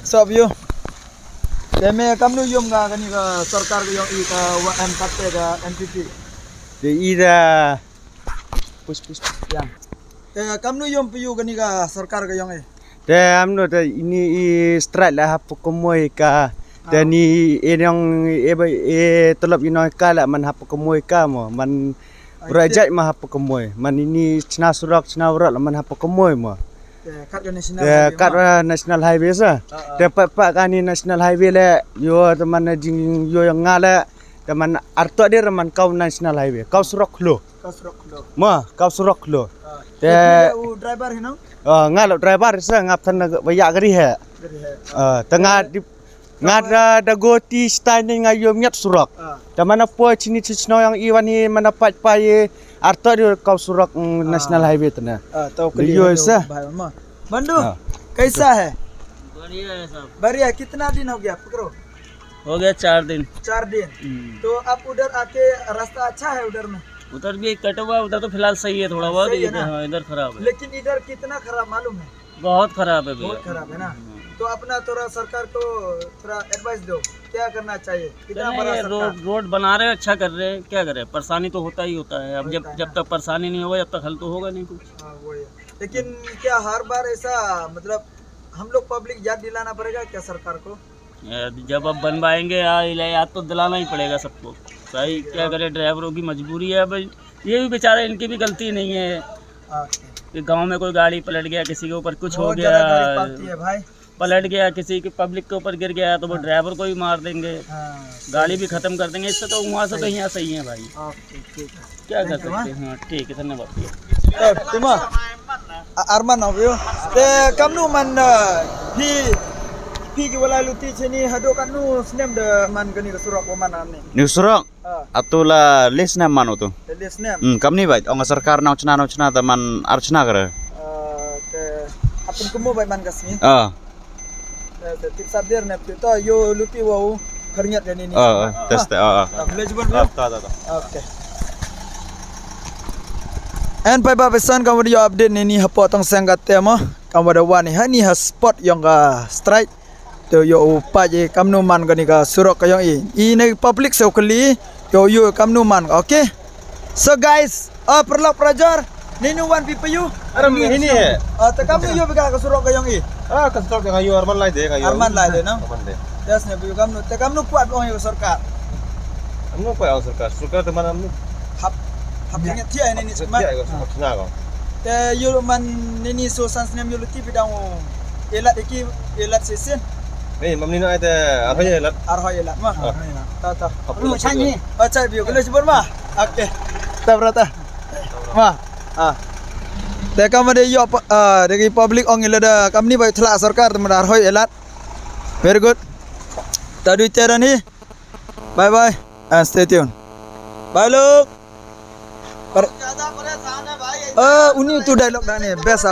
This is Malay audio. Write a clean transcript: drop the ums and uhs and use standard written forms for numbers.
Sup you? Deme kamnu yum ga kani ka sarkar ko yung ika WM kate ga NPP. De ida Push yang. Kamnu yum piyu kani ka sarkar ko yung de amno de ini strike lah hap komoy ka de ni yang tolop ino kala man hap komoy ka mo man rajat mah hap komoy man ini cina surak cina urat man hap komoy mo. Kat national highway sa. Dapat kani national highway le yo teman jing yo yang ngala teman arto dia man kau national highway. Kau surak lo. Ma kau surak lo. Te driver hino? Ngalap driver sa ngap tan bayak gari he. Tengah ngada da goti standing ayo miat surak. Da mana po cini cino yang iwan ni mana pai arto dia kau surak national highway तना. तो क्लियर है बंडू कैसा है? बढ़िया है सब। बढ़िया। कितना दिन हो गया पकड़ो? हो गया 4 दिन। 4 दिन। तो आप उधर आके रास्ता अच्छा है उधर में? उधर भी कटा हुआ, उधर तो फिलहाल सही है थोड़ा बहुत, इधर खराब है। लेकिन इधर कितना खराब मालूम है? बहुत खराब है भैया। बहुत खराब है ना। तो अपना थोड़ा सरकार को थोड़ा एडवाइस दो, क्या करना चाहिए? कितना बड़ा रोड बना रहे, अच्छा कर रहे हैं, क्या करें, परेशानी तो होता ही होता है। अब जब तक परेशानी नहीं होगा जब तक हल तो होगा नहीं कुछ। वही। लेकिन क्या हर बार ऐसा मतलब हम लोग पब्लिक याद दिलाना पड़ेगा क्या सरकार को? जब अब बनवाएंगे याद तो दिलाना ही पड़ेगा सबको। भाई क्या करें, ड्राइवरों की मजबूरी है। भाई ये भी बेचारे, इनकी भी गलती नहीं है कि गांव में कोई गाड़ी पलट गया, किसी के ऊपर कुछ हो गया, पलट गया, किसी के पब्लिक के ऊपर गिर गया तो वो ड्राइवर को भी मार देंगे, गाड़ी भी खत्म कर देंगे। इससे तो वहाँ से तो यहाँ सही है भाई। क्या कर सकते हैं। हाँ ठीक है, धन्यवाद। Terima Arman of you. The kamnu man pi wala luti sini hado kanu snem de man gani surak man amne. Ni surak atula lesna manu tu. Lesna. Kam ni baik ong sarkar nau cina teman archana kare. Te apun kumu bai man kasni. Te tip sabder ne to yo luti wau khariat ni ni. Tes te. Boleh jumpa. Okay. And pai ba pesan kamu dia update ni hapo tong sanggat tema kamu ada wani hani ha spot yang ga strike to yo upa je kamnu man gani ga surok kayong ini public so kali yo kamnu man. Okay, so guys perlok prajar ninu wan pipayu Ini है. te kamnu yo biga ga surok kayong Kastok yang ayu Arman lai de kayu. Arman lai de no. Yes ne piyu kamnu te kamnu kuat ong yo sarkar. Kamu apa yang sarkar teman kamu? Habisnya dia ini cuma. Te yo man nini so sans nem yo luti bidang elat iki elat season. Ni mamni na ite arhoy elat. Arhoy elat mah. Ta. Lu changi. Cai biu kalau sebut mah. Okey. Ta berata. Mah. Te kam de yo dari public ong elada kam ni bai thlak sarkar teman arhoy elat. Very good. Tadi cara ni. Bye bye and stay tuned. Bye look. uni tu dialog dah ni best.